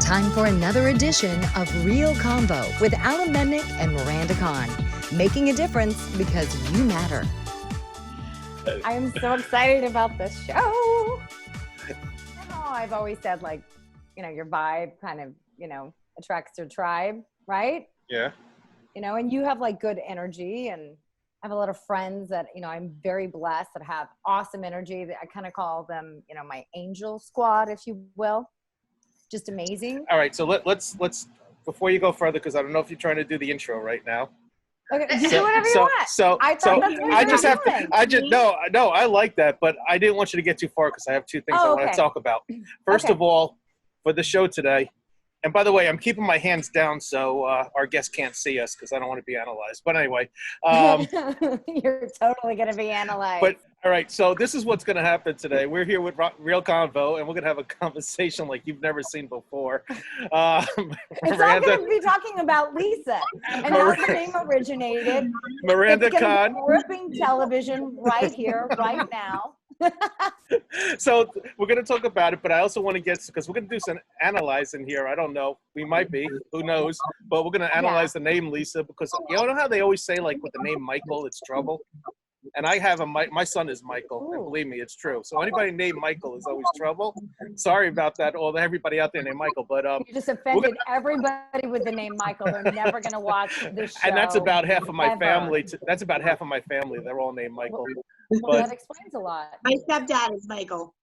Time for another edition of RealConvo with Alan Mednick and Miranda Kahn. Making a difference because you matter. I'm so excited about this show. I've always said, like, your vibe kind of, attracts your tribe, right? Yeah. And you have like good energy, and I have a lot of friends that, I'm very blessed that have awesome energy. That I kind of call them, my angel squad, if you will. Just amazing. All right. So let's before you go further, because I don't know if you're trying to do the intro right now. Okay, do whatever you want. I like that, but I didn't want you to get too far because I have two things I want to talk about. First of all, for the show today, and by the way, I'm keeping my hands down so our guests can't see us because I don't want to be analyzed. But anyway. You're totally going to be analyzed. But all right, so this is what's going to happen today. We're here with RealConvo, and we're going to have a conversation like you've never seen before. It's all going to be talking about Lisa and how the name originated. Miranda Kahn. Gripping television right here, right now. So we're going to talk about it, but I also want to get, because we're going to do some analyzing here. I don't know. We might be. Who knows? But we're going to analyze the name Lisa, because you know how they always say, like, with the name Michael, it's trouble? And I have my son is Michael, and believe me, it's true. So anybody named Michael is always trouble. Sorry about that, everybody out there named Michael. But you just offended everybody with the name Michael. They're never going to watch this show. And that's about half of my family. That's about half of my family. They're all named Michael. Well, that explains a lot. My stepdad is Michael.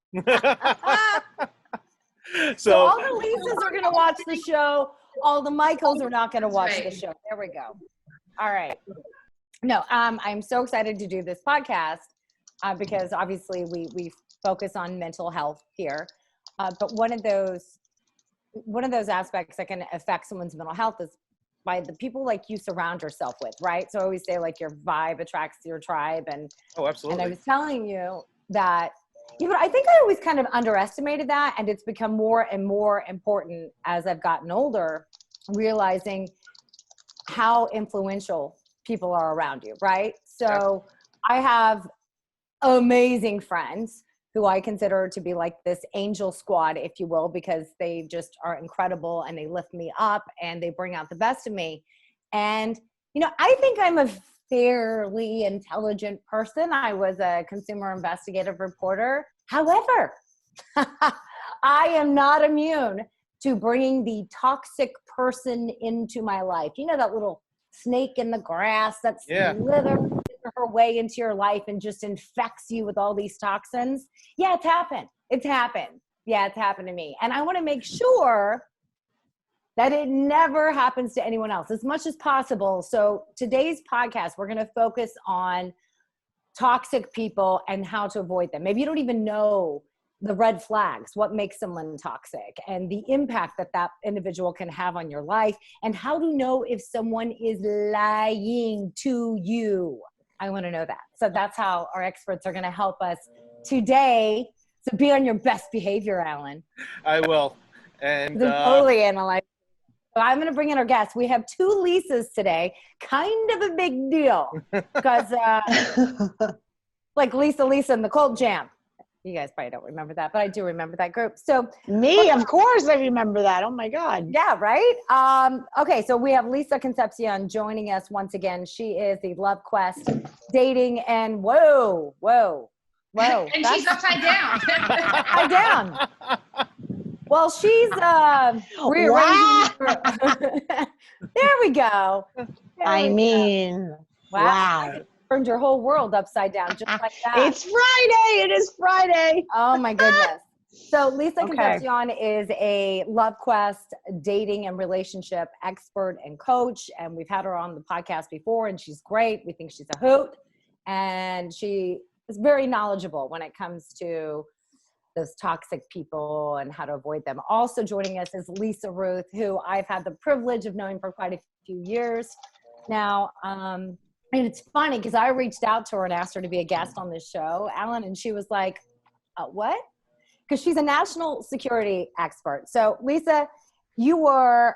So all the Lisas are going to watch the show. All the Michaels are not going to watch the show. There we go. All right. No, I'm so excited to do this podcast because obviously we focus on mental health here. But one of those aspects that can affect someone's mental health is by the people like you surround yourself with, right? So I always say, like, your vibe attracts your tribe. And absolutely. And I was telling you that, I think I always kind of underestimated that, and it's become more and more important as I've gotten older, realizing how influential people are around you, right? So I have amazing friends who I consider to be like this angel squad, if you will, because they just are incredible and they lift me up and they bring out the best of me. And, I think I'm a fairly intelligent person. I was a consumer investigative reporter. However, I am not immune to bringing the toxic person into my life. That little snake in the grass that slithers her way into your life and just infects you with all these toxins. Yeah, it's happened. Yeah, it's happened to me. And I want to make sure that it never happens to anyone else as much as possible. So today's podcast, we're going to focus on toxic people and how to avoid them. Maybe you don't even know the red flags, what makes someone toxic, and the impact that individual can have on your life, and how to know if someone is lying to you. I want to know that. So that's how our experts are going to help us today. So be on your best behavior, Alan. I will. And totally analyze. So I'm going to bring in our guests. We have two Lisas today. Kind of a big deal because like Lisa and the Cold Jam. You guys probably don't remember that, but I do remember that group. So me, of course I remember that. Oh my God. Yeah, right? Okay, so we have Lisa Concepcion joining us once again. She is the LoveQuest dating and whoa. And she's upside down. Upside down. Well, she's rearranging There we go. Wow. Turned your whole world upside down just like that. It's Friday. It is Friday. Oh my goodness. So Lisa Concepcion is a LoveQuest dating and relationship expert and coach. And we've had her on the podcast before, and she's great. We think she's a hoot. And she is very knowledgeable when it comes to those toxic people and how to avoid them. Also joining us is Lisa Ruth, who I've had the privilege of knowing for quite a few years now. And it's funny because I reached out to her and asked her to be a guest on this show, Alan, and she was like, what? Because she's a national security expert. So Lisa, you were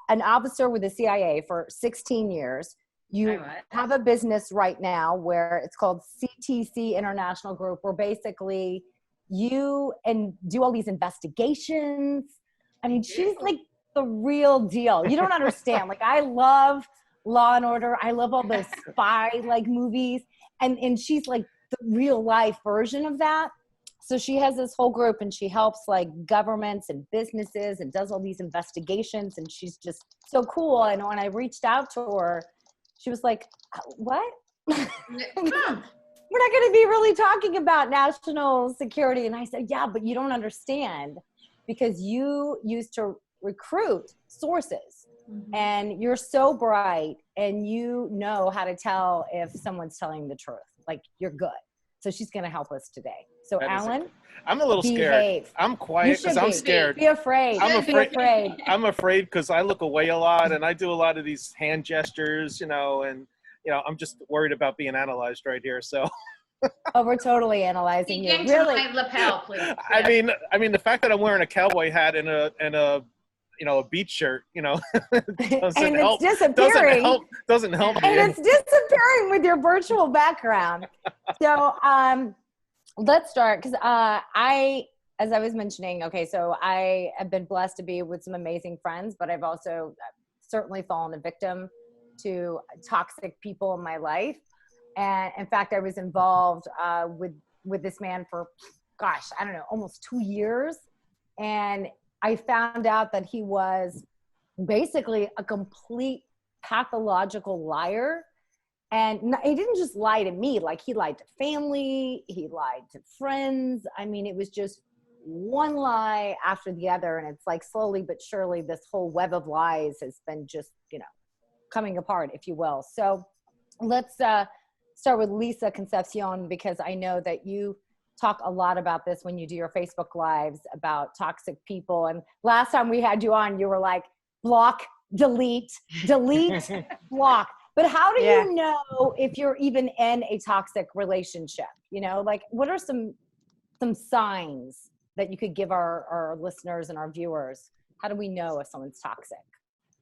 an officer with the CIA for 16 years. You have a business right now where it's called CTC International Group, where basically you do all these investigations. I mean, she's like the real deal. You don't understand. Like, I love Law and Order. I love all the spy like movies. And she's like the real life version of that. So she has this whole group and she helps like governments and businesses and does all these investigations. And she's just so cool. And when I reached out to her, she was like, what? We're not going to be really talking about national security. And I said, yeah, but you don't understand, because you used to recruit sources and you're so bright and you know how to tell if someone's telling the truth. Like, you're good. So she's going to help us today. So Alan, I'm a little scared. I'm quiet because I'm scared. Be afraid. I'm afraid because I look away a lot and I do a lot of these hand gestures, and I'm just worried about being analyzed right here. So. Oh, we're totally analyzing you. Really? My lapel, please. I mean, the fact that I'm wearing a cowboy hat and a beach shirt, doesn't and help. It's disappearing. Doesn't help me. And it's disappearing with your virtual background. So let's start, because as I was mentioning, okay, so I have been blessed to be with some amazing friends, but I've also certainly fallen a victim to toxic people in my life. And in fact, I was involved with this man for, gosh, I don't know, almost 2 years. And I found out that he was basically a complete pathological liar. And he didn't just lie to me, like he lied to family, he lied to friends. I mean, it was just one lie after the other. And it's like slowly but surely, this whole web of lies has been just, coming apart, if you will. So let's start with Lisa Concepcion, because I know that you talk a lot about this when you do your Facebook lives about toxic people. And last time we had you on, you were like, block, delete, block. But how do you know if you're even in a toxic relationship? Like, what are some signs that you could give our listeners and our viewers? How do we know if someone's toxic?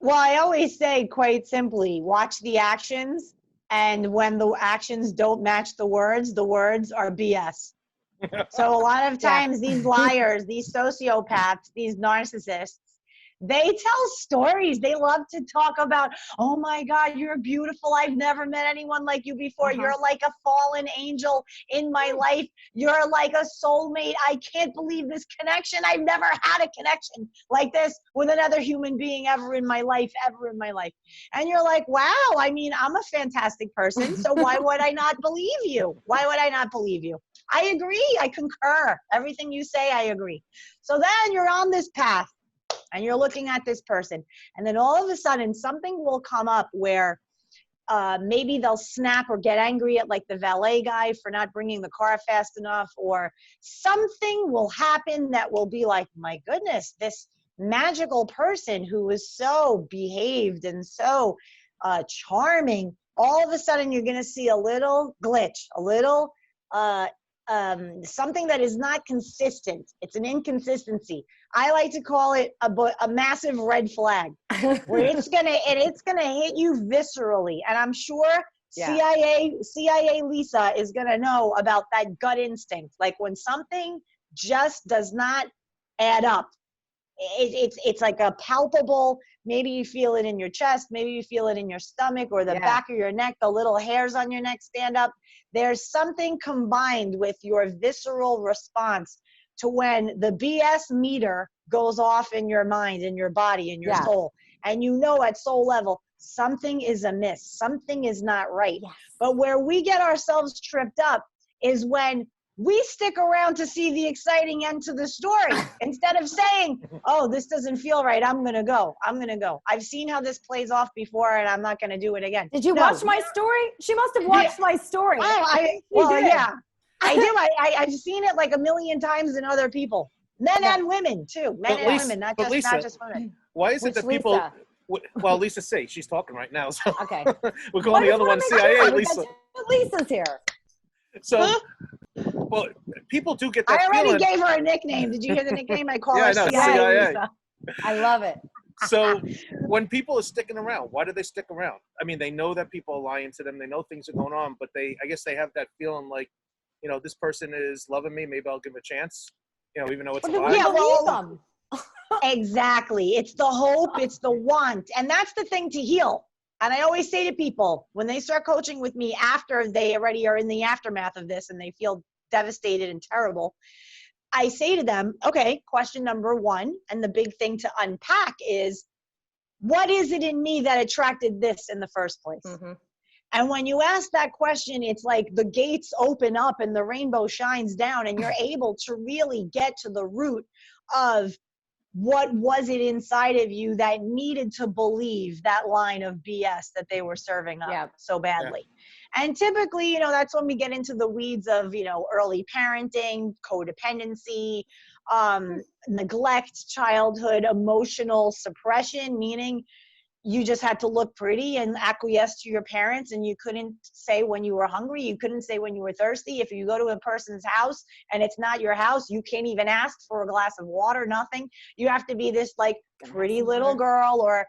Well, I always say, quite simply, watch the actions. And when the actions don't match the words are BS. So a lot of times these liars, these sociopaths, these narcissists, they tell stories. They love to talk about, oh my God, you're beautiful. I've never met anyone like you before. You're like a fallen angel in my life. You're like a soulmate. I can't believe this connection. I've never had a connection like this with another human being ever in my life. And you're like, wow, I mean, I'm a fantastic person. So why would I not believe you? I agree. I concur. Everything you say, I agree. So then you're on this path. And you're looking at this person, and then all of a sudden something will come up where maybe they'll snap or get angry at like the valet guy for not bringing the car fast enough, or something will happen that will be like, my goodness, this magical person who is so behaved and so charming, all of a sudden you're going to see a little glitch, a little something that is not consistent. It's an inconsistency. I like to call it a massive red flag, where it's gonna hit you viscerally. And I'm sure CIA Lisa is gonna know about that gut instinct. Like when something just does not add up. It's like a palpable, maybe you feel it in your chest, maybe you feel it in your stomach or the back of your neck, the little hairs on your neck stand up. There's something combined with your visceral response to when the BS meter goes off in your mind, in your body, in your soul. And at soul level, something is amiss, something is not right. Yes. But where we get ourselves tripped up is when we stick around to see the exciting end to the story instead of saying, oh, this doesn't feel right. I'm going to go. I've seen how this plays off before and I'm not going to do it again. Did you watch my story? She must have watched my story. Oh, yeah, I do. I've seen it like a million times in other people, men and women too. Men and women, not just women. Why is it that people, well, Lisa C, she's talking right now. So okay. We're calling the other one CIA, Lisa. Lisa's here. So, well, people do get that I already feeling. gave her a nickname. Did you hear the nickname? I call her I know, CIA. I love it. So when people are sticking around, why do they stick around? I mean, they know that people are lying to them. They know things are going on, but I guess they have that feeling like, this person is loving me. Maybe I'll give him a chance, even though it's a lie. Yeah, well, Exactly. It's the hope, it's the want. And that's the thing to heal. And I always say to people, when they start coaching with me after they already are in the aftermath of this and they feel devastated and terrible, I say to them, okay, question number one, and the big thing to unpack is, what is it in me that attracted this in the first place? Mm-hmm. And when you ask that question, it's like the gates open up and the rainbow shines down, and you're able to really get to the root of what was it inside of you that needed to believe that line of BS that they were serving up so badly. Yeah. And typically, you know, that's when we get into the weeds of, you know, early parenting, codependency, neglect, childhood, emotional suppression, meaning you just had to look pretty and acquiesce to your parents, and you couldn't say when you were hungry, you couldn't say when you were thirsty. If you go to a person's house and it's not your house, you can't even ask for a glass of water, nothing. You have to be this like pretty little girl or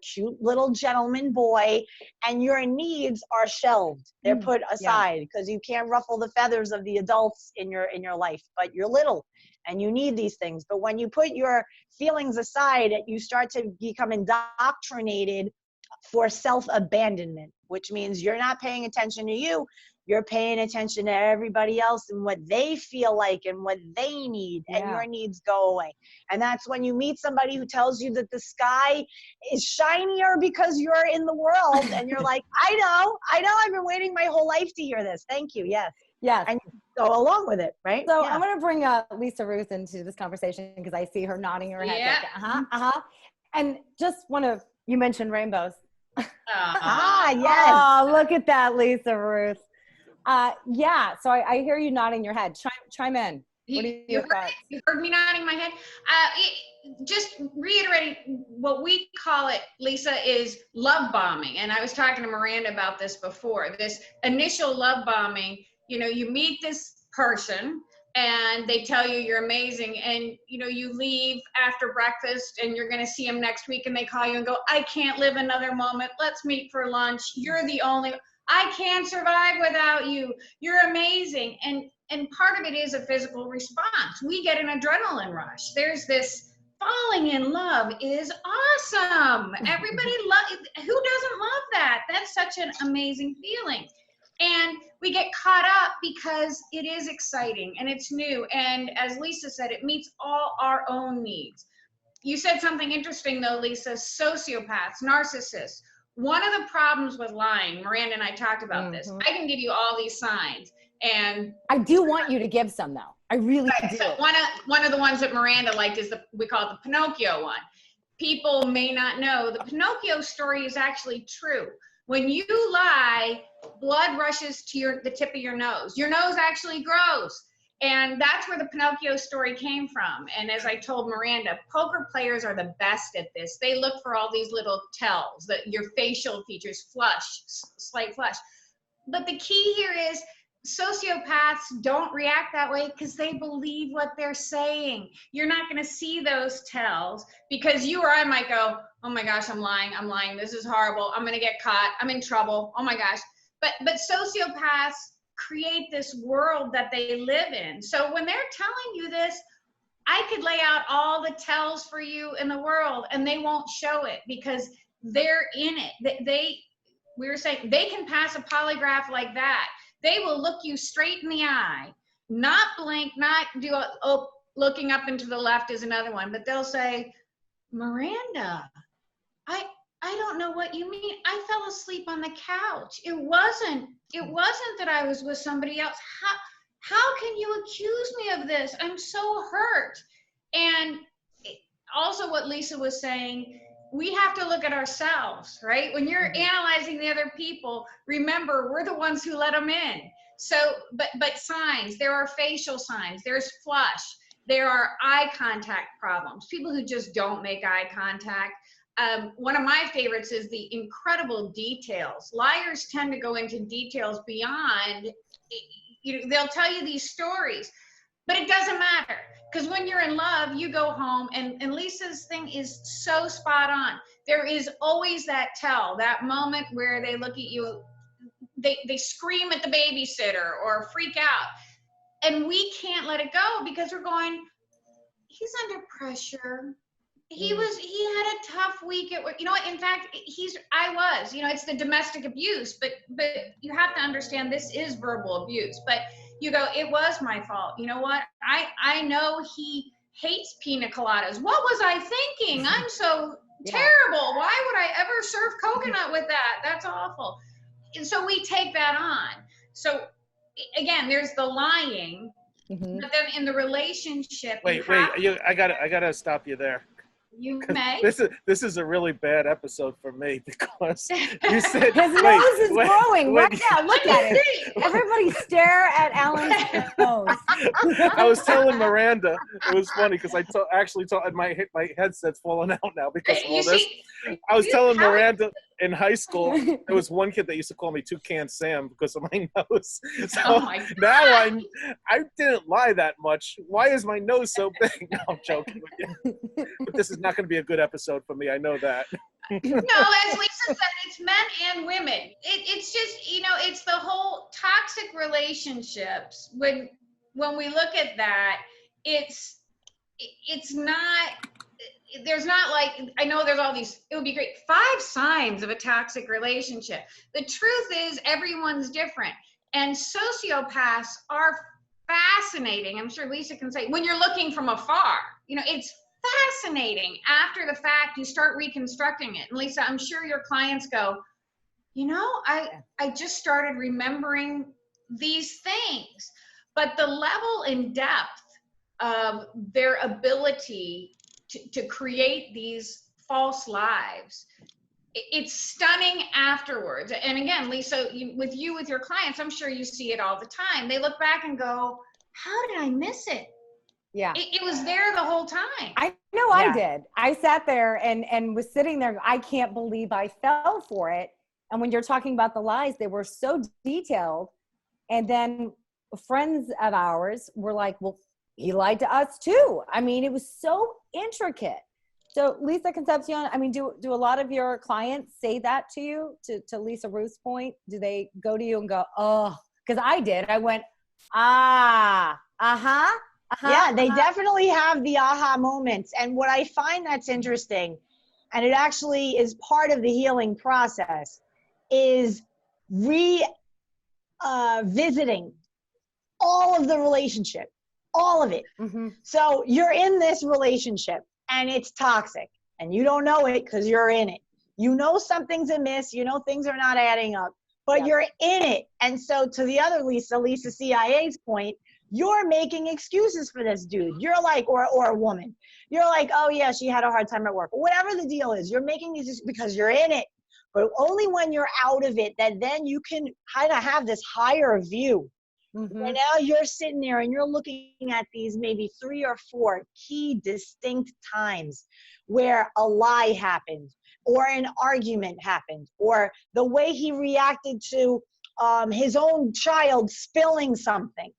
cute little gentleman boy, and your needs are shelved. They're put aside because you can't ruffle the feathers of the adults in your life, but you're little and you need these things. But when you put your feelings aside, you start to become indoctrinated for self-abandonment, which means you're not paying attention to you. You're paying attention to everybody else and what they feel like and what they need, and your needs go away. And that's when you meet somebody who tells you that the sky is shinier because you're in the world, and you're like, I know, I've been waiting my whole life to hear this. Thank you. Yes. Yes. And you go along with it, right? So I'm going to bring Lisa Ruth into this conversation because I see her nodding her head. Yeah. Like, And just you mentioned rainbows. Yes. Oh, look at that, Lisa Ruth. So I hear you nodding your head. Chime in. What do you heard me nodding my head. Just reiterating what we call it, Lisa, is love bombing. And I was talking to Miranda about this before. This initial love bombing, you know, you meet this person and they tell you you're amazing, and you know, you leave after breakfast and you're going to see them next week, and they call you and go, I can't live another moment. Let's meet for lunch. You're the only, I can't survive without you. You're amazing. And part of it is a physical response. We get an adrenaline rush. There's this falling in love is awesome. Everybody who doesn't love that? That's such an amazing feeling. And we get caught up because it is exciting and it's new. And as Lisa said, it meets all our own needs. You said something interesting though, Lisa, sociopaths, narcissists. One of the problems with lying, Miranda and I talked about this. I can give you all these signs. And I do want you to give some though. I really do. So one of the ones that Miranda liked is we call it the Pinocchio one. People may not know the Pinocchio story is actually true. When you lie, blood rushes to the tip of your nose. Your nose actually grows. And that's where the Pinocchio story came from. And as I told Miranda, poker players are the best at this. They look for all these little tells, that your facial features, flush, slight flush. But the key here is sociopaths don't react that way because they believe what they're saying. You're not going to see those tells because you or I might go, oh my gosh, I'm lying. This is horrible. I'm going to get caught. I'm in trouble. Oh my gosh. But sociopaths create this world that they live in. So when they're telling you this, I could lay out all the tells for you in the world and they won't show it because they're in it. We were saying they can pass a polygraph like that. They will look you straight in the eye, not blink, not do looking up and to the left is another one, but they'll say, Miranda, I don't know what you mean. I fell asleep on the couch. It wasn't that I was with somebody else. How can you accuse me of this? I'm so hurt. And also what Lisa was saying, we have to look at ourselves, right? When you're analyzing the other people, remember, we're the ones who let them in. So, but signs, there are facial signs, there's flush, there are eye contact problems, people who just don't make eye contact. One of my favorites is the incredible details. Liars tend to go into details beyond, they'll tell you these stories, but it doesn't matter. Because when you're in love, you go home, and Lisa's thing is so spot on. There is always that tell, that moment where they look at you, they scream at the babysitter or freak out. And we can't let it go because we're going, he's under pressure. he had a tough week at work. You know what? In fact, it's the domestic abuse, but you have to understand this is verbal abuse. But you go, it was my fault. You know what? I know he hates pina coladas. What was I thinking? I'm so terrible. Why would I ever serve coconut with that? That's awful. And so we take that on. So again, there's the lying, but then in the relationship, I gotta stop you there. You may. This is a really bad episode for me because you said his nose is growing right now. Look at it. Everybody stare at Alan's nose. I was telling Miranda, it was funny because my headset's falling out now because of all this. I was telling Miranda in high school, there was one kid that used to call me Toucan Sam because of my nose. So now I didn't lie that much. Why is my nose so big? No, I'm joking with you. But this is not going to be a good episode for me. I know that. No, as Lisa said, it's men and women. It's just, it's the whole toxic relationships. When we look at that, it's not, there's not like, I know there's all these, it would be great, 5 signs of a toxic relationship. The truth is everyone's different. And sociopaths are fascinating. I'm sure Lisa can say, when you're looking from afar, it's fascinating. After the fact, you start reconstructing it. And Lisa, I'm sure your clients go, I just started remembering these things. But the level and depth of their ability to create these false lives, it's stunning afterwards. And again, Lisa, with your clients, I'm sure you see it all the time. They look back and go, how did I miss it? Yeah. It was there the whole time. I know I did. I sat there and was sitting there. I can't believe I fell for it. And when you're talking about the lies, they were so detailed. And then friends of ours were like, well, he lied to us too. I mean, it was so intricate. So Lisa Concepcion, I mean, do a lot of your clients say that to you, to Lisa Ruth's point? Do they go to you and go, oh, because I did. I went, yeah, they definitely have the aha moments. And what I find that's interesting, and it actually is part of the healing process, is visiting all of the relationship, all of it. So you're in this relationship and it's toxic and you don't know it because you're in it. Something's amiss, things are not adding up, but you're in it. And so to the other Lisa CIA's point, you're making excuses for this dude. You're like, or a woman, you're like, oh yeah, she had a hard time at work. Whatever the deal is, you're making these because you're in it. But only when you're out of it, that then you can kind of have this higher view. And now you're sitting there and you're looking at these maybe 3 or 4 key distinct times where a lie happened or an argument happened or the way he reacted to his own child spilling something,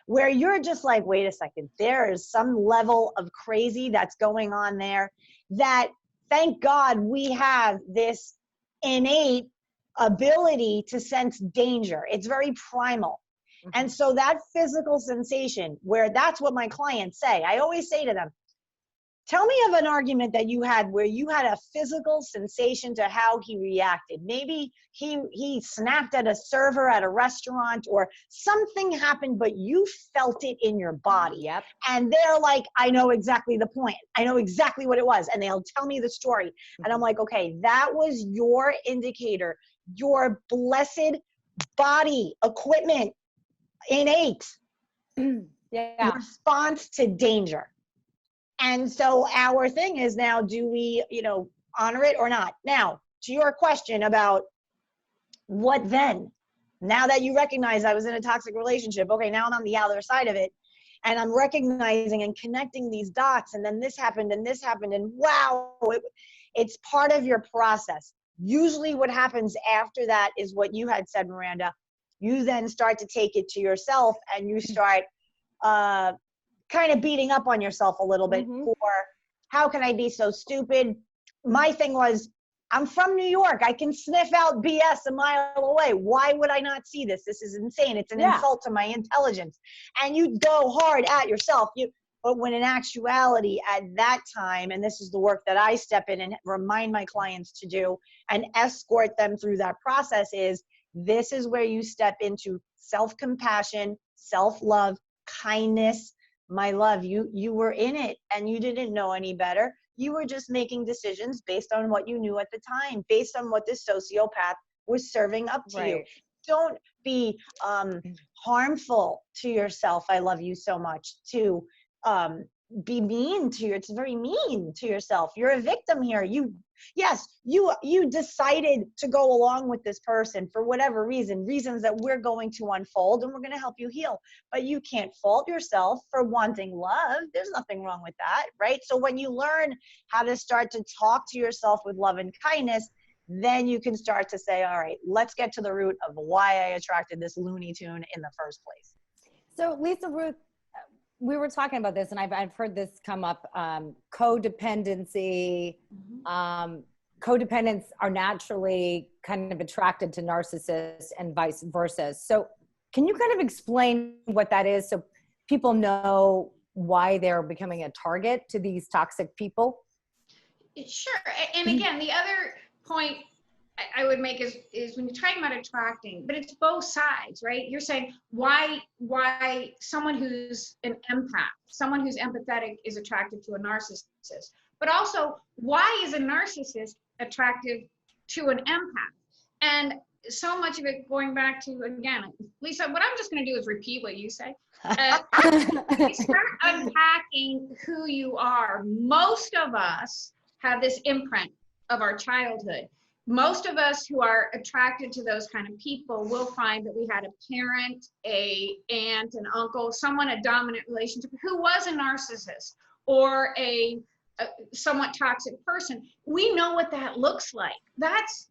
where you're just like, wait a second, there is some level of crazy that's going on there that, thank God, we have this innate ability to sense danger. It's very primal. And so that physical sensation, where that's what my clients say, I always say to them, tell me of an argument that you had where you had a physical sensation to how he reacted. Maybe he snapped at a server at a restaurant or something happened, but you felt it in your body. Yep. And they're like, I know exactly the point. I know exactly what it was. And they'll tell me the story. And I'm like, okay, that was your indicator, your blessed body equipment, innate response to danger. And so our thing is now, do we, honor it or not? Now, to your question about what then? Now that you recognize I was in a toxic relationship, okay, now I'm on the other side of it, and I'm recognizing and connecting these dots, and then this happened, and wow, it's part of your process. Usually what happens after that is what you had said, Miranda. You then start to take it to yourself, and you start kind of beating up on yourself a little bit for, how can I be so stupid? My thing was, I'm from New York. I can sniff out BS a mile away. Why would I not see this? This is insane. It's an insult to my intelligence. And you go hard at yourself. But when in actuality, at that time, and this is the work that I step in and remind my clients to do and escort them through that process, is this is where you step into self-compassion, self-love, kindness. My love, you were in it and you didn't know any better. You were just making decisions based on what you knew at the time, based on what this sociopath was serving up to you. Don't be harmful to yourself. I love you so much. To be mean to you. It's very mean to yourself. You're a victim here. You decided to go along with this person for whatever reasons that we're going to unfold, and we're going to help you heal. But you can't fault yourself for wanting love. There's nothing wrong with that, right? So when you learn how to start to talk to yourself with love and kindness, then you can start to say, all right, let's get to the root of why I attracted this Looney Tune in the first place. So Lisa, Ruth, we were talking about this, and I've heard this come up, codependency. Codependents are naturally kind of attracted to narcissists and vice versa. So can you kind of explain what that is so people know why they're becoming a target to these toxic people? Sure. And again, the other point I would make is when you're talking about attracting, but it's both sides, right? You're saying why someone who's an empath, someone who's empathetic is attracted to a narcissist, but also why is a narcissist attractive to an empath? And so much of it going back to, again, Lisa, what I'm just going to do is repeat what you say. Start unpacking who you are. Most of us have this imprint of our childhood. Most of us who are attracted to those kind of people will find that we had a parent, a aunt, an uncle, someone, a dominant relationship who was a narcissist or a somewhat toxic person. We know what that looks like. That's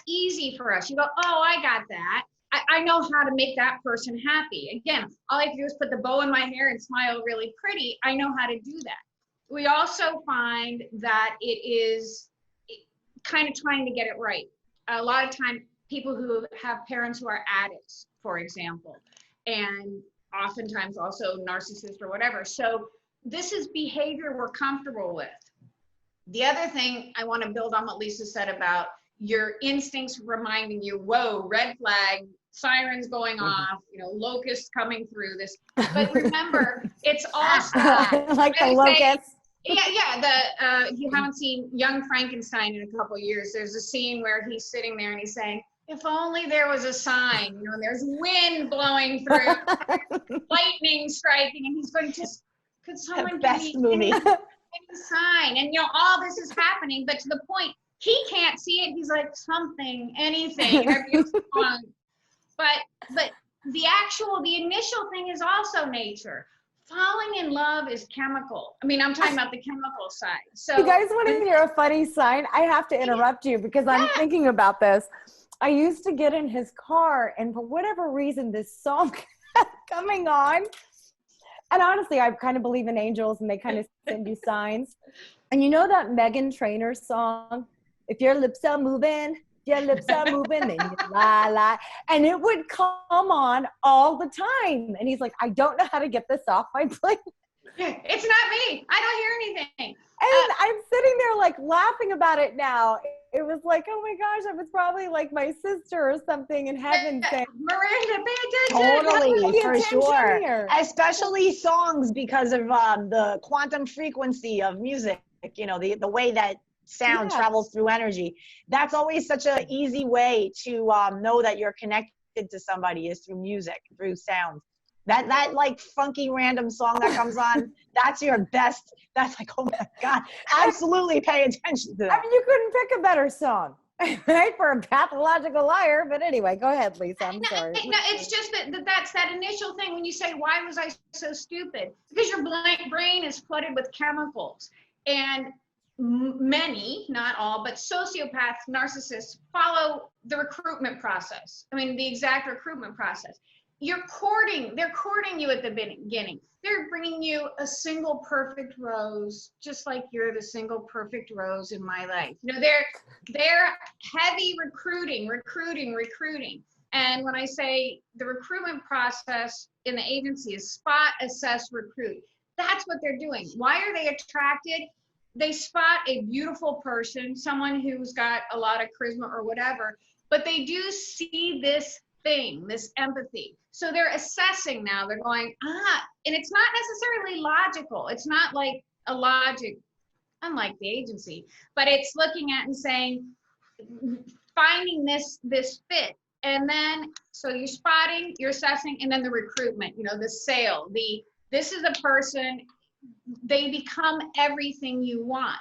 easy for us. You go, oh, I got that. I know how to make that person happy. Again, all I have to do is put the bow in my hair and smile really pretty. I know how to do that. We also find that it is kind of trying to get it right. A lot of time, people who have parents who are addicts, for example, and oftentimes also narcissists or whatever. So this is behavior we're comfortable with. The other thing I want to build on what Lisa said about your instincts reminding you, whoa, red flag, sirens going off, locusts coming through this. But remember, it's also like the locusts. If you haven't seen Young Frankenstein in a couple of years, there's a scene where he's sitting there and he's saying, if only there was a sign, and there's wind blowing through, lightning striking, and he's going, could someone give me any sign? And all this is happening, but to the point, he can't see it. He's like, something, anything. But the initial thing is also nature. Falling in love is chemical. I mean, I'm talking about the chemical side. So you guys want to hear a funny sign? I have to interrupt you because I'm thinking about this. I used to get in his car, and for whatever reason, this song kept coming on. And honestly, I kind of believe in angels, and they kind of send you signs. And you know that Meghan Trainor song, if your lips are moving, then you lie. And it would come on all the time. And he's like, I don't know how to get this off my plate. It's not me. I don't hear anything. And I'm sitting there like laughing about it now. It was like, oh my gosh, I was probably like my sister or something in heaven saying, Miranda, pay attention. Totally, for sure. Here. Especially songs because of the quantum frequency of music, the way that sound travels through energy. That's always such an easy way to know that you're connected to somebody is through music, through sound. That like funky random song that comes on, that's your best. That's like, oh my God, absolutely pay attention to that. I mean, you couldn't pick a better song, right? For a pathological liar. But anyway, go ahead, Lisa. I'm sorry. No, it's just that's that initial thing when you say, why was I so stupid? Because your brain is flooded with chemicals. And many, not all, but sociopaths, narcissists follow the recruitment process. I mean, the exact recruitment process. They're courting you at the beginning. They're bringing you a single perfect rose, just like you're the single perfect rose in my life. They're heavy recruiting. And when I say the recruitment process in the agency is spot, assess, recruit. That's what they're doing. Why are they attracted? They spot a beautiful person, someone who's got a lot of charisma or whatever, but they do see this thing, this empathy. So they're assessing now. They're going, and it's not necessarily logical. It's not like a logic, unlike the agency, but it's looking at and saying, finding this fit. And then, so you're spotting, you're assessing, and then the recruitment, the sale, this is a person, they become everything you want.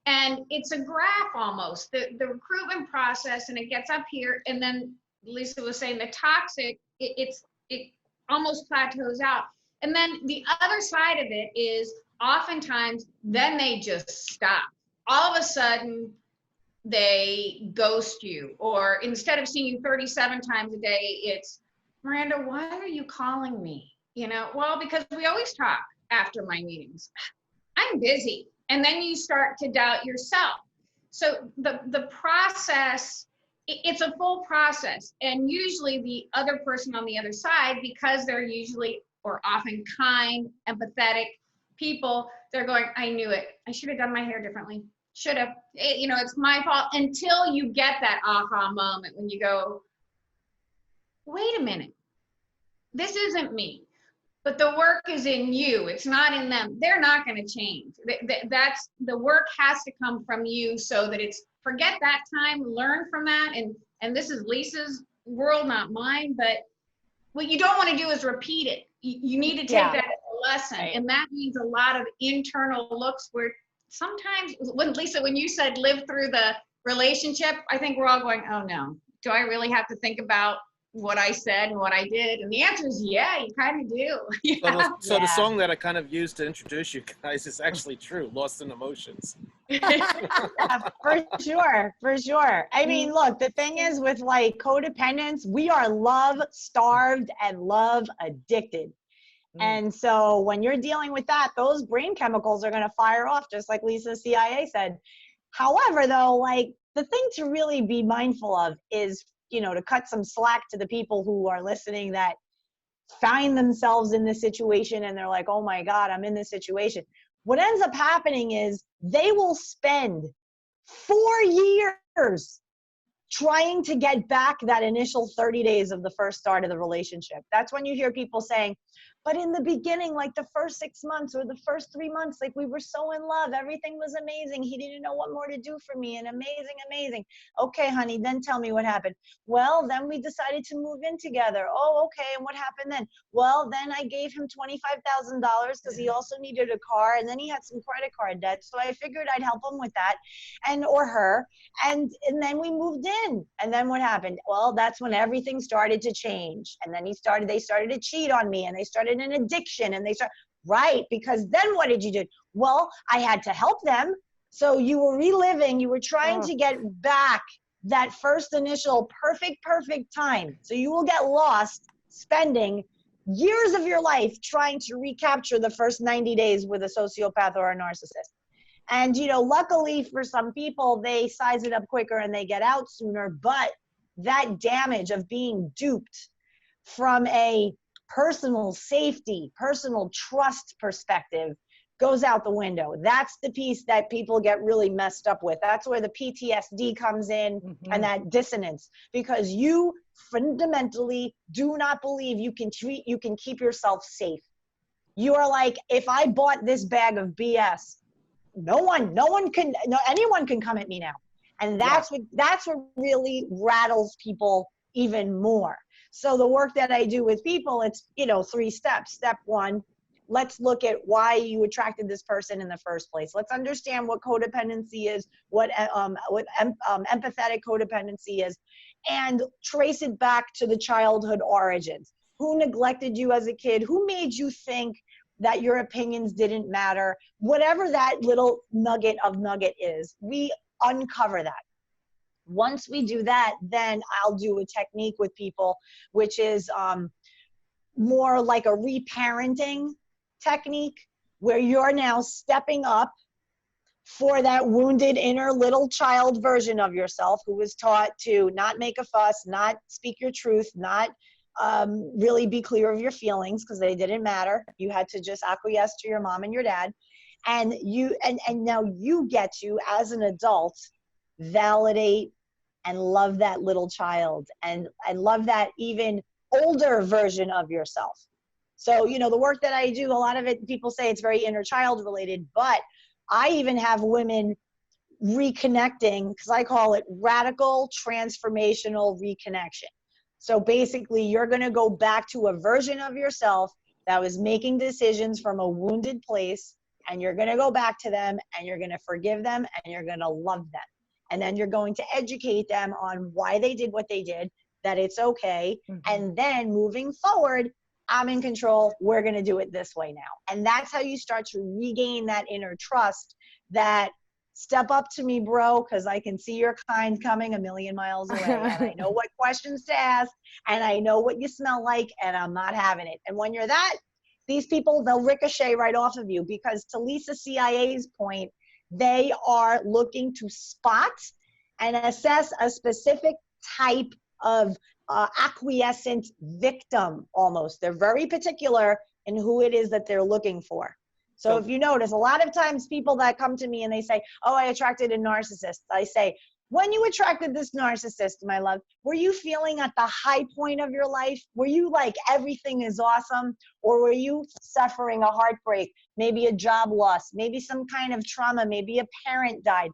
And it's a graph almost, the recruitment process, and it gets up here, and then Lisa was saying the toxic, it almost plateaus out. And then the other side of it is oftentimes then they just stop. All of a sudden they ghost you, or instead of seeing you 37 times a day, it's, Miranda, why are you calling me? Well, because we always talk after my meetings. I'm busy. And then you start to doubt yourself. So the process, it's a full process. And usually the other person on the other side, because they're usually or often kind, empathetic people, they're going, I knew it. I should have done my hair differently. Should have. It's my fault, until you get that aha moment when you go, wait a minute. This isn't me. But the work is in you. It's not in them. They're not going to change. That's the work has to come from you, so that it's forget that time, learn from that. And this is Lisa's world, not mine. But what you don't want to do is repeat it. You need to take that as a lesson. Right. And that means a lot of internal looks where sometimes, when you said live through the relationship, I think we're all going, oh no, do I really have to think about what I said and what I did? And the answer is, yeah, you kind of do. So the song that I kind of used to introduce you guys is actually true, Lost in Emotions. For sure. I mean, look, the thing is with like codependence, we are love starved and love addicted. And so when you're dealing with that, those brain chemicals are going to fire off, just like Lisa's CIA said. However, though, like the thing to really be mindful of is, to cut some slack to the people who are listening that find themselves in this situation and they're like, oh my God, I'm in this situation. What ends up happening is they will spend 4 years trying to get back that initial 30 days of the first start of the relationship. That's when you hear people saying, but in the beginning, like the first 6 months or the first 3 months, like we were so in love, everything was amazing. He didn't know what more to do for me, and amazing. Okay, honey, then tell me what happened. Well, then we decided to move in together. Oh, okay, and what happened then? Well, then I gave him $25,000 because he also needed a car, and then he had some credit card debt, so I figured I'd help him with that, or her, and then we moved in. And then what happened? Well, that's when everything started to change, and then they started to cheat on me, and they started an addiction, and right, because then what did you do? Well, I had to help them. So you were reliving, you were trying to get back that first initial perfect time. So you will get lost spending years of your life trying to recapture the first 90 days with a sociopath or a narcissist. And, luckily for some people, they size it up quicker and they get out sooner. But that damage of being duped from a personal safety, personal trust perspective goes out the window. That's the piece that people get really messed up with. That's where the PTSD comes in, and that dissonance, because you fundamentally do not believe you can keep yourself safe. You are like, if I bought this bag of BS, anyone can come at me now. And that's what really rattles people even more. So the work that I do with people, it's, 3 steps. Step 1, let's look at why you attracted this person in the first place. Let's understand what codependency is, what empathetic codependency is, and trace it back to the childhood origins. Who neglected you as a kid? Who made you think that your opinions didn't matter? Whatever that little nugget is, we uncover that. Once we do that, then I'll do a technique with people, which is more like a reparenting technique, where you're now stepping up for that wounded inner little child version of yourself who was taught to not make a fuss, not speak your truth, not really be clear of your feelings because they didn't matter. You had to just acquiesce to your mom and your dad. And now you get to, as an adult, validate and love that little child and love that even older version of yourself. So, you know, the work that I do, a lot of it, people say it's very inner child related, but I even have women reconnecting, because I call it radical transformational reconnection. So basically, you're going to go back to a version of yourself that was making decisions from a wounded place, and you're going to go back to them, and you're going to forgive them, and you're going to love them. And then you're going to educate them on why they did what they did, that it's okay. And then moving forward, I'm in control. We're going to do it this way now. And that's how you start to regain that inner trust that step up to me, bro, because I can see your kind coming a million miles away. And I know what questions to ask. And I know what you smell like. And I'm not having it. And when you're that, these people, they'll ricochet right off of you, because to Lisa CIA's point, they are looking to spot and assess a specific type of acquiescent victim almost. They're very particular in who it is that they're looking for. So if you notice, a lot of times people that come to me and they say, oh, I attracted a narcissist. I say, when you attracted this narcissist, my love, were you feeling at the high point of your life? Were you like, everything is awesome? Or were you suffering a heartbreak, maybe a job loss, maybe some kind of trauma, maybe a parent died?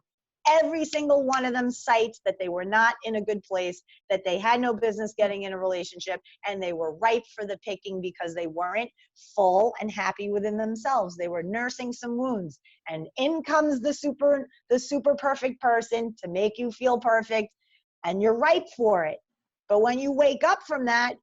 Every single one of them cites that they were not in a good place, that they had no business getting in a relationship, and they were ripe for the picking because they weren't full and happy within themselves. They were nursing some wounds, and in comes the super perfect person to make you feel perfect, and you're ripe for it. But when you wake up from that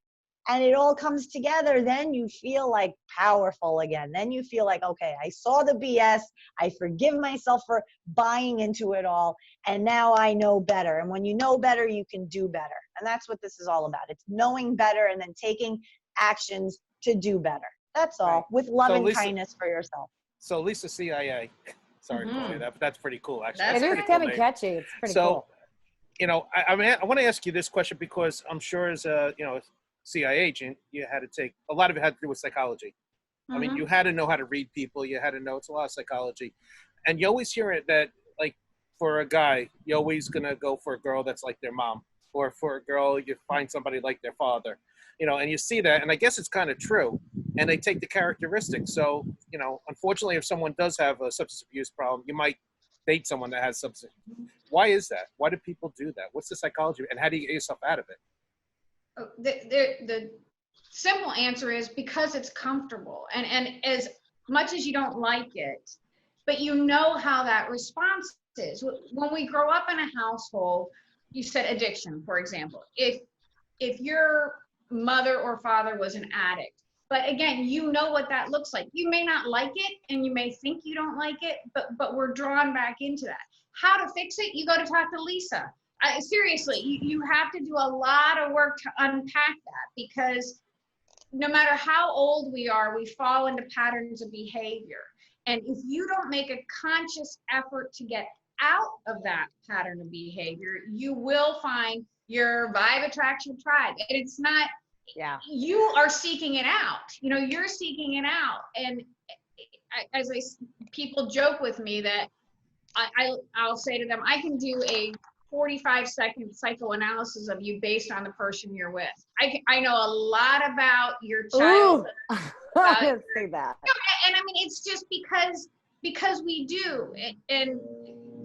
and it all comes together, then you feel like powerful again. Then you feel like, okay, I saw the BS. I forgive myself for buying into it all. And now I know better. And when you know better, you can do better. And that's what this is all about. It's knowing better and then taking actions to do better. That's all, Right. with love So and Lisa, kindness for yourself. So Lisa CIA, sorry to call you that, but that's pretty cool, actually. That's It That's is a kind pretty of cool name. catchy. It's pretty So, cool. you know, I want to ask you this question because I'm sure as a, you know, CIA agent, you had to take, a lot of it had to do with psychology. I mean, you had to know how to read people. You had to know, it's a lot of psychology. And you always hear it that, like, for a guy, you're always going to go for a girl that's like their mom. Or for a girl, you find somebody like their father. You know, and you see that, and I guess it's kind of true. And they take the characteristics. So, you know, unfortunately, if someone does have a substance abuse problem, you might date someone that has substance. Why is that? Why do people do that? What's the psychology? And how do you get yourself out of it? The simple answer is because it's comfortable, and as much as you don't like it, but you know how that response is. When we grow up in a household, you said addiction, for example, if your mother or father was an addict, but again, you know what that looks like. You may not like it, and you may think you don't like it, but we're drawn back into that. How to fix it? You go to talk to Lisa. Seriously, you have to do a lot of work to unpack that, because no matter how old we are, we fall into patterns of behavior. And if you don't make a conscious effort to get out of that pattern of behavior, you will find your vibe attraction tribe. And it's not, you are seeking it out. You know, you're seeking it out. And people joke with me that I'll say to them, I can do a 45-second psychoanalysis of you based on the person you're with. I know a lot about your childhood. I didn't say that. And I mean, it's just because we do. And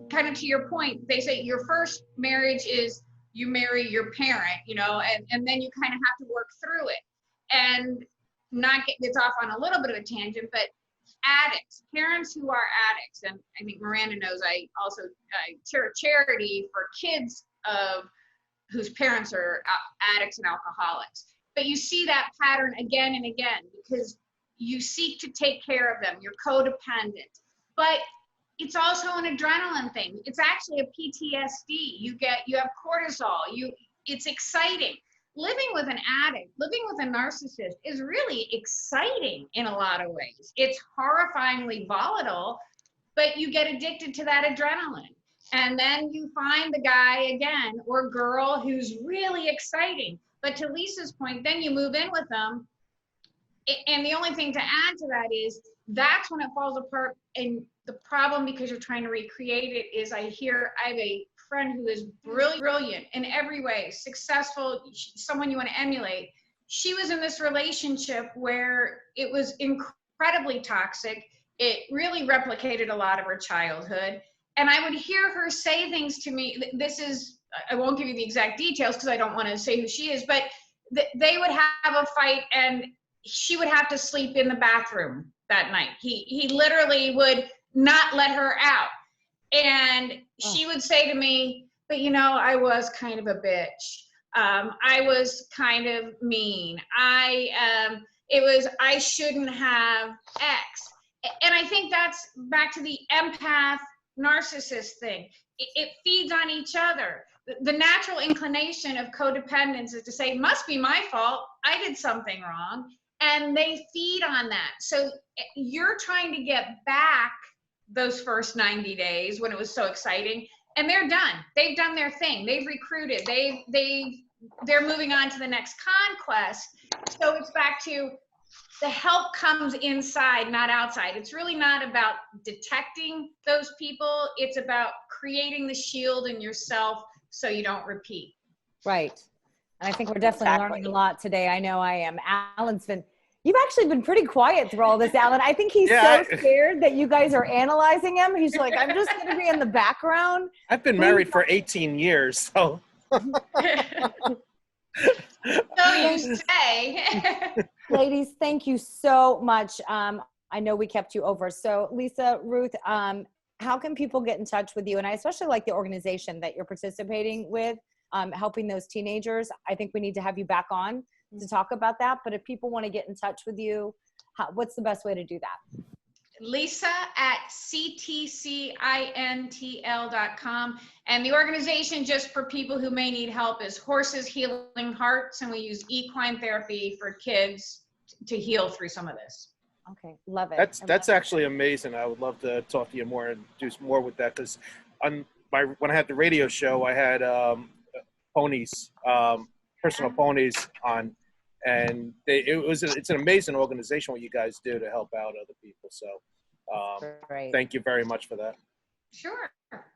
kind of to your point, they say your first marriage is you marry your parent, you know, and then you kind of have to work through it. And not get this off on a little bit of a tangent, but addicts, parents who are addicts, and I think Miranda knows I chair a charity for kids whose parents are addicts and alcoholics. But you see that pattern again and again because you seek to take care of them. You're codependent. But it's also an adrenaline thing. It's actually a PTSD. You have cortisol. It's exciting. Living with an addict, living with a narcissist is really exciting in a lot of ways. It's horrifyingly volatile, but you get addicted to that adrenaline. And then you find the guy again or girl who's really exciting. But to Lisa's point, then you move in with them. And the only thing to add to that is that's when it falls apart. And the problem, because you're trying to recreate it, is I have a friend who is brilliant in every way, successful, someone you want to emulate. She was in this relationship where it was incredibly toxic. It really replicated a lot of her childhood. And I would hear her say things to me. I won't give you the exact details because I don't want to say who she is, but they would have a fight and she would have to sleep in the bathroom that night. He literally would not let her out. And she would say to me, but I was kind of a bitch. I was kind of mean. I shouldn't have X. And I think that's back to the empath narcissist thing. It feeds on each other. The natural inclination of codependence is to say, it must be my fault. I did something wrong. And they feed on that. So you're trying to get back those first 90 days when it was so exciting, and they're done. They've done their thing. They've recruited. They're moving on to the next conquest. So it's back to the help comes inside, not outside. It's really not about detecting those people. It's about creating the shield in yourself so you don't repeat. Right. And I think we're definitely learning a lot today. I know I am. You've actually been pretty quiet through all this, Alan. I think he's so scared that you guys are analyzing him. He's like, I'm just going to be in the background. I've been married for 18 years, so. So you say. Ladies, thank you so much. I know we kept you over. So Lisa, Ruth, how can people get in touch with you? And I especially like the organization that you're participating with, helping those teenagers. I think we need to have you back on to talk about that. But if people want to get in touch with you, what's the best way to do that? Lisa at ctcintl.com. And the organization, just for people who may need help, is Horses Healing Hearts. And we use equine therapy for kids to heal through some of this. Okay, love it. That's actually amazing. I would love to talk to you more and do some more with that, because when I had the radio show, I had ponies, personal ponies on, and it's an amazing organization what you guys do to help out other people. So thank you very much for that. Sure.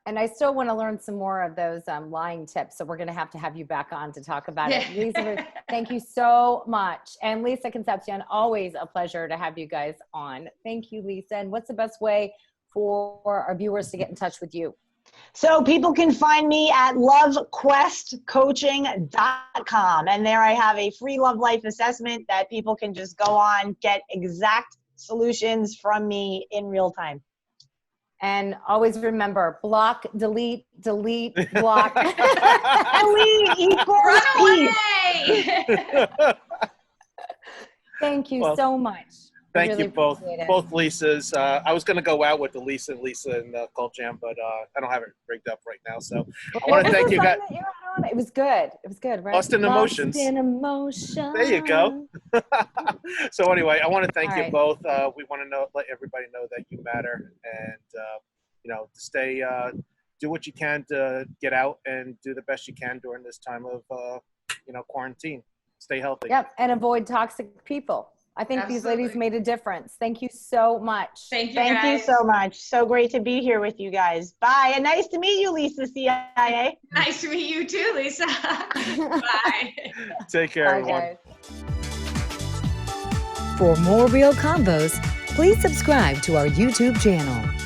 And I still want to learn some more of those lying tips. So we're going to have you back on to talk about it. Lisa, thank you so much. And Lisa Concepcion, always a pleasure to have you guys on. Thank you, Lisa. And what's the best way for our viewers to get in touch with you? So people can find me at LoveQuestCoaching.com. And there I have a free love life assessment that people can just go on, get exact solutions from me in real time. And always remember, block, delete, block. Delete equals peace. Thank you so much. Thank really you both Lisas. I was going to go out with the Lisa and Cult Jam, but I don't have it rigged up right now. So I want to thank you guys. It was good. It was good, right? Lost in Emotions. Lost in Emotion. There you go. So anyway, I want to thank you both. We want to let everybody know that you matter, and stay, do what you can to get out and do the best you can during this time of quarantine. Stay healthy. Yep, and avoid toxic people. I think these ladies made a difference. Thank you so much. Thank you so much. So great to be here with you guys. Bye. And nice to meet you, Lisa CIA. Nice to meet you too, Lisa. Bye. Take care, everyone. For more Real Convos, please subscribe to our YouTube channel.